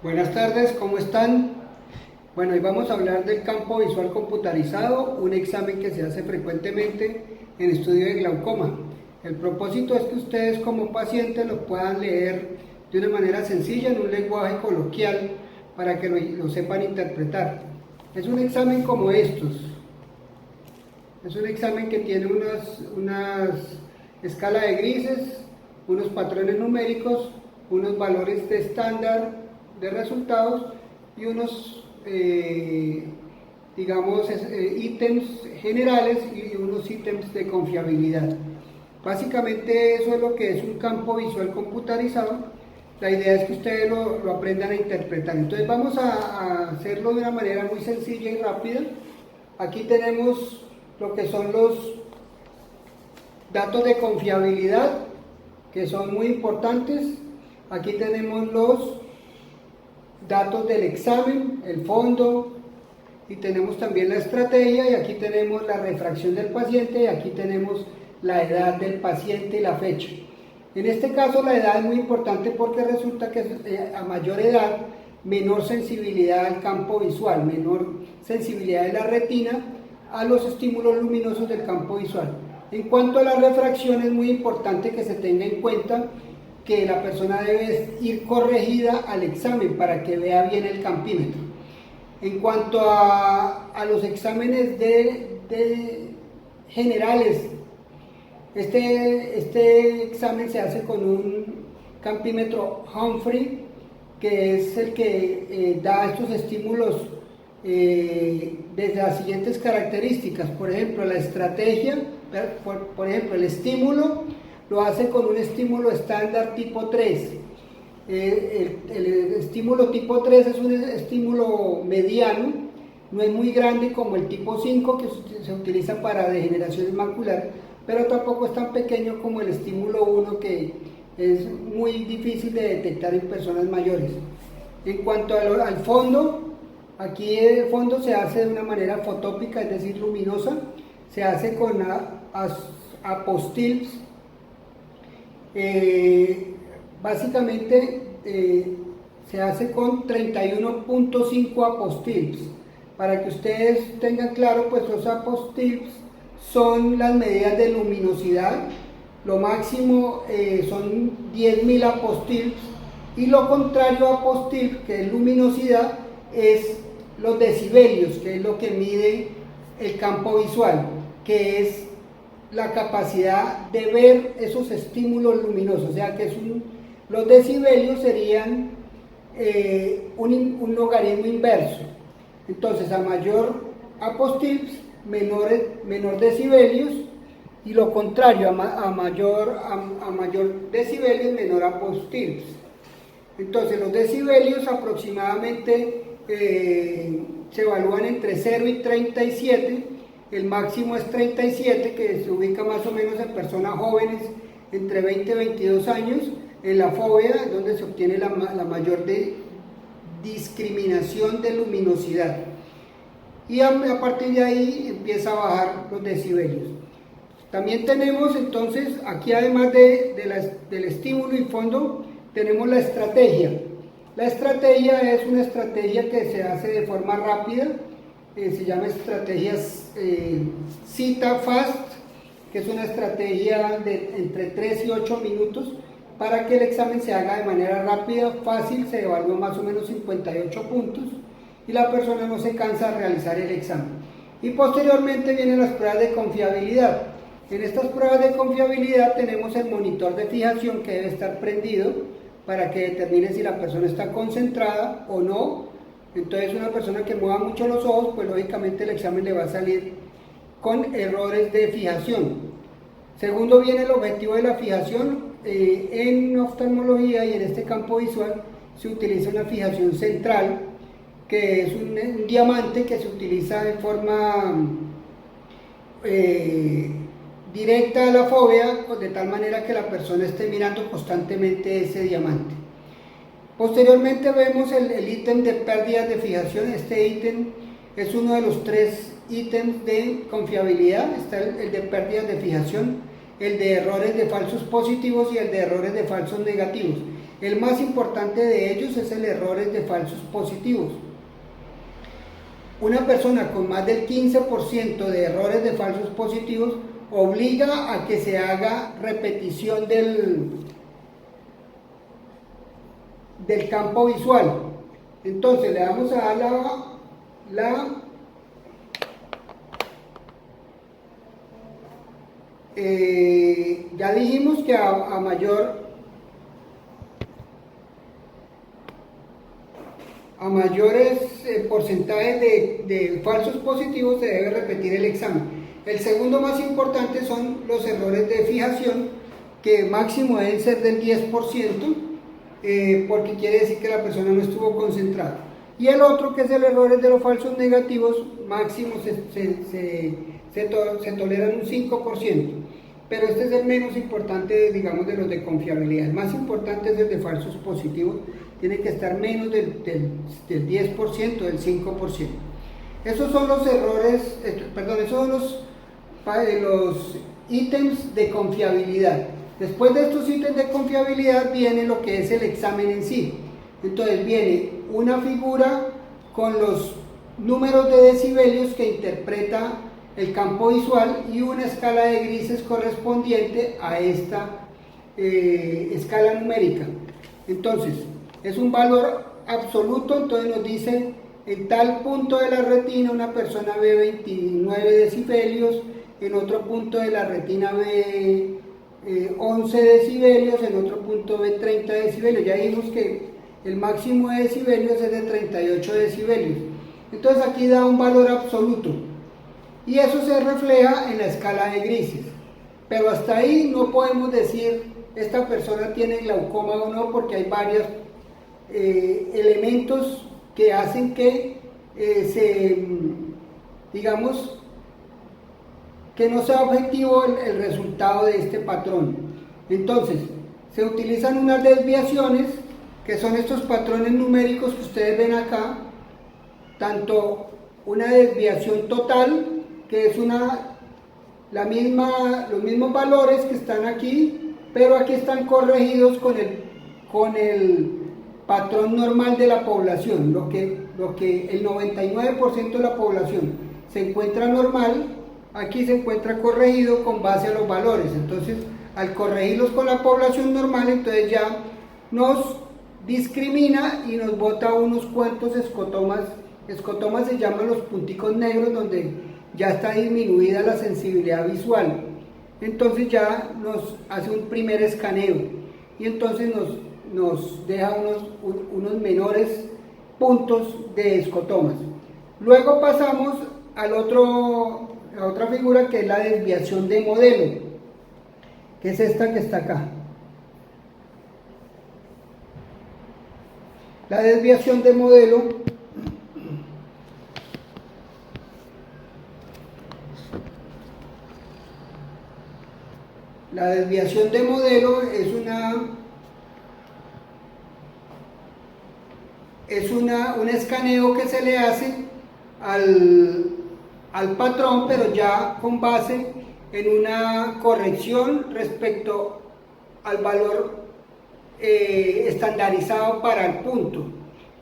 Buenas tardes, ¿cómo están? Bueno, hoy vamos a hablar del campo visual computarizado, un examen que se hace frecuentemente en estudio de glaucoma. El propósito es que ustedes como pacientes lo puedan leer de una manera sencilla, en un lenguaje coloquial, para que lo sepan interpretar. Es un examen como estos. Es un examen que tiene unas escala de grises, unos patrones numéricos, unos valores de estándar de resultados y unos, ítems generales y unos ítems de confiabilidad. Básicamente eso es lo que es un campo visual computarizado. La idea es que ustedes lo aprendan a interpretar. Entonces vamos a hacerlo de una manera muy sencilla y rápida. Aquí tenemos lo que son los datos de confiabilidad, que son muy importantes. Aquí tenemos los datos del examen, el fondo, y tenemos también la estrategia, y aquí tenemos la refracción del paciente, y aquí tenemos la edad del paciente y la fecha. En este caso la edad es muy importante porque resulta que a mayor edad, menor sensibilidad al campo visual, menor sensibilidad de la retina a los estímulos luminosos del campo visual. En cuanto a la refracción, es muy importante que se tenga en cuenta que la persona debe ir corregida al examen para que vea bien el campímetro. En cuanto a los exámenes generales, este examen se hace con un campímetro Humphrey, que es el que da estos estímulos desde las siguientes características. Por ejemplo, la estrategia, por ejemplo, el estímulo lo hace con un estímulo estándar tipo 3. El estímulo tipo 3 es un estímulo mediano, no es muy grande como el tipo 5 que se utiliza para degeneración macular, pero tampoco es tan pequeño como el estímulo 1, que es muy difícil de detectar en personas mayores. En cuanto al fondo, aquí el fondo se hace de una manera fotópica, es decir, luminosa, se hace con apostils. Básicamente se hace con 31.5 apostils. Para que ustedes tengan claro, pues los apostils son las medidas de luminosidad. Lo máximo son 10.000 apostils, y lo contrario a apostil, que es luminosidad, es los decibelios, que es lo que mide el campo visual, que es la capacidad de ver esos estímulos luminosos. O sea que los decibelios serían un logaritmo inverso. Entonces, a mayor apostils, menor decibelios, y lo contrario, a mayor decibelios, menor apostils. Entonces, los decibelios aproximadamente se evalúan entre 0 y 37. El máximo es 37, que se ubica más o menos en personas jóvenes entre 20 y 22 años, en la fovea, donde se obtiene la mayor discriminación de luminosidad. Y a partir de ahí empieza a bajar los decibelios. También tenemos entonces, aquí además del estímulo y fondo, tenemos la estrategia. La estrategia es una estrategia que se hace de forma rápida, se llama estrategias cita fast, que es una estrategia de entre 3 y 8 minutos, para que el examen se haga de manera rápida, fácil. Se evalúa más o menos 58 puntos y la persona no se cansa de realizar el examen. Y posteriormente vienen las pruebas de confiabilidad. En estas pruebas de confiabilidad tenemos el monitor de fijación, que debe estar prendido para que determine si la persona está concentrada o no. Entonces, una persona que mueva mucho los ojos, pues lógicamente el examen le va a salir con errores de fijación. Segundo viene el objetivo de la fijación. En oftalmología y en este campo visual se utiliza una fijación central, que es un diamante que se utiliza de forma directa a la fovea, de tal manera que la persona esté mirando constantemente ese diamante. Posteriormente vemos el ítem de pérdidas de fijación. Este ítem es uno de los 3 ítems de confiabilidad. Está el de pérdidas de fijación, el de errores de falsos positivos y el de errores de falsos negativos. El más importante de ellos es el error de falsos positivos. Una persona con más del 15% de errores de falsos positivos obliga a que se haga repetición del campo visual. Entonces le vamos a dar ya dijimos que a mayores porcentajes de falsos positivos se debe repetir el examen. El segundo más importante son los errores de fijación, que máximo deben ser del 10%, porque quiere decir que la persona no estuvo concentrada. Y el otro, que es el error de los falsos negativos, máximo se toleran un 5%. Pero este es el menos importante, digamos, de los de confiabilidad. El más importante es el de falsos positivos, tiene que estar menos del 10%, del 5%. Esos son los errores, esos son los ítems de confiabilidad. Después de estos ítems de confiabilidad viene lo que es el examen en sí. Entonces viene una figura con los números de decibelios que interpreta el campo visual y una escala de grises correspondiente a esta escala numérica. Entonces, es un valor absoluto, entonces nos dice: en tal punto de la retina una persona ve 29 decibelios, en otro punto de la retina ve 11 decibelios, en otro punto ve 30 decibelios. Ya vimos que el máximo de decibelios es de 38 decibelios. Entonces aquí da un valor absoluto y eso se refleja en la escala de grises. Pero hasta ahí no podemos decir esta persona tiene glaucoma o no, porque hay varios elementos que hacen que digamos, que no sea objetivo el resultado de este patrón. Entonces, se utilizan unas desviaciones, que son estos patrones numéricos que ustedes ven acá, tanto una desviación total, que es los mismos valores que están aquí, pero aquí están corregidos con el patrón normal de la población, lo que el 99% de la población se encuentra normal, aquí se encuentra corregido con base a los valores. Entonces, al corregirlos con la población normal, entonces ya nos discrimina y nos bota unos cuantos escotomas. Escotomas se llaman los punticos negros, donde ya está disminuida la sensibilidad visual. Entonces ya nos hace un primer escaneo y entonces nos deja unos menores puntos de escotomas. Luego pasamos a la otra figura, que es la desviación de modelo, que es esta que está acá. La desviación de modelo es un escaneo que se le hace al patrón, pero ya con base en una corrección respecto al valor estandarizado para el punto.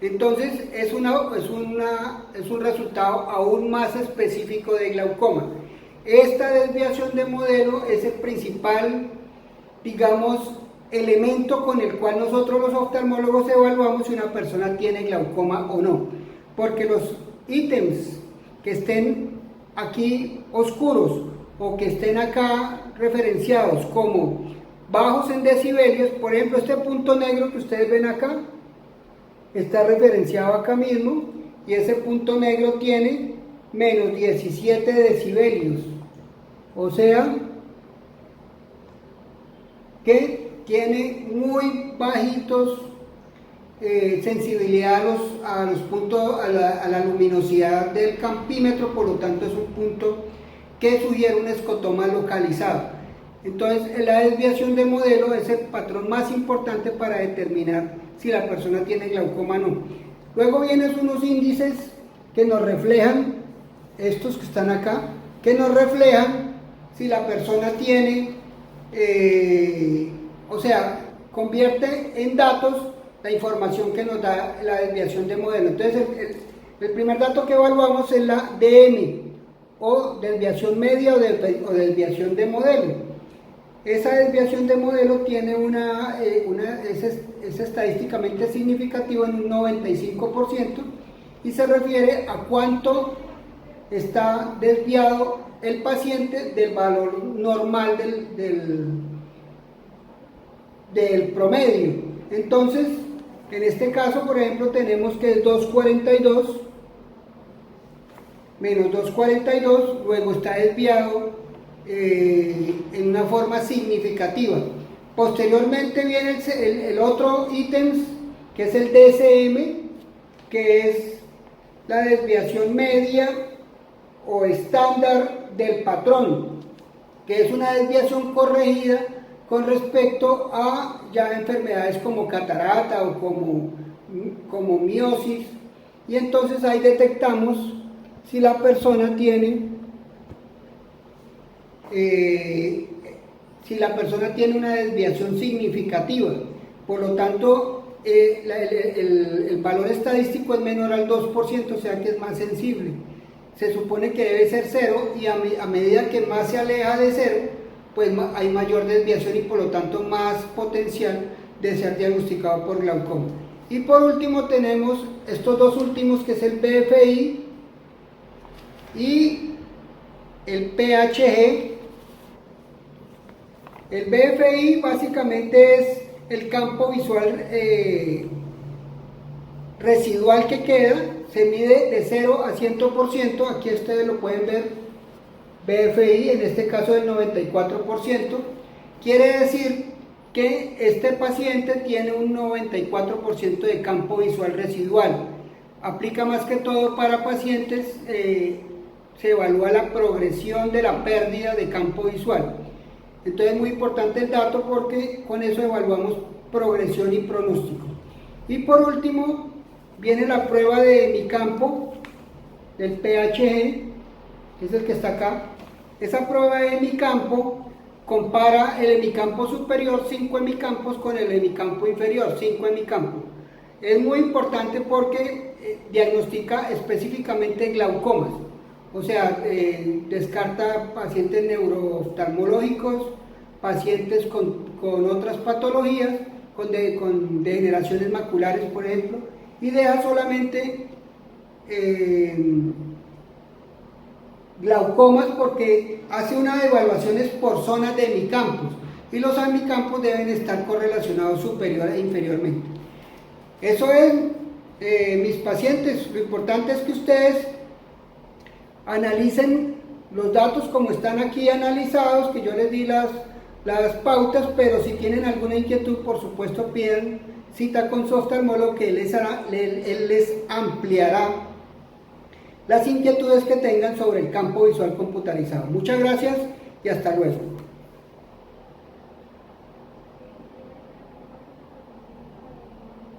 Entonces es un resultado aún más específico de glaucoma. Esta desviación de modelo es el principal, digamos, elemento con el cual nosotros los oftalmólogos evaluamos si una persona tiene glaucoma o no, porque los ítems que estén aquí oscuros o que estén acá referenciados como bajos en decibelios, por ejemplo este punto negro que ustedes ven acá está referenciado acá mismo, y ese punto negro tiene menos 17 decibelios, o sea que tiene muy bajitos sensibilidad a los puntos, a la luminosidad del campímetro, por lo tanto es un punto que sugiere un escotoma localizado. Entonces la desviación de modelo es el patrón más importante para determinar si la persona tiene glaucoma o no. Luego vienen unos índices que nos reflejan, estos que están acá, que nos reflejan si la persona tiene, o sea, convierte en datos la información que nos da la desviación de modelo. Entonces el primer dato que evaluamos es la DM, o desviación media o desviación de modelo. Esa desviación de modelo tiene es estadísticamente significativo en un 95% y se refiere a cuánto está desviado el paciente del valor normal del promedio. Entonces, en este caso, por ejemplo, tenemos que es 242 menos 242, luego está desviado en una forma significativa. Posteriormente viene el otro ítem, que es el DSM, que es la desviación media o estándar del patrón, que es una desviación corregida con respecto a ya enfermedades como catarata o como miosis, y entonces ahí detectamos si la persona tiene una desviación significativa. Por lo tanto, el valor estadístico es menor al 2%, o sea que es más sensible. Se supone que debe ser 0, y a medida que más se aleja de 0, pues hay mayor desviación y por lo tanto más potencial de ser diagnosticado por glaucoma. Y por último tenemos estos dos últimos, que es el BFI y el PHG. El BFI básicamente es el campo visual residual que queda, se mide de 0 a 100%, aquí ustedes lo pueden ver, BFI en este caso del 94%, quiere decir que este paciente tiene un 94% de campo visual residual. Aplica más que todo para pacientes, se evalúa la progresión de la pérdida de campo visual. Entonces es muy importante el dato porque con eso evaluamos progresión y pronóstico. Y por último viene la prueba de hemicampo del PHG, que es el que está acá. Esa prueba de hemicampo compara el hemicampo superior, 5 hemicampos, con el hemicampo inferior, 5 hemicampos. Es muy importante porque diagnostica específicamente glaucomas, o sea, descarta pacientes neurooftalmológicos, pacientes con otras patologías, con degeneraciones maculares, por ejemplo, y deja solamente glaucomas porque hace unas evaluaciones por zonas de hemicampos, y los hemicampos deben estar correlacionados superior e inferiormente. Eso es, mis pacientes. Lo importante es que ustedes analicen los datos como están aquí analizados, que yo les di las pautas, pero si tienen alguna inquietud, por supuesto pidan cita con su oftalmólogo, que él les ampliará las inquietudes que tengan sobre el campo visual computarizado. Muchas gracias y hasta luego.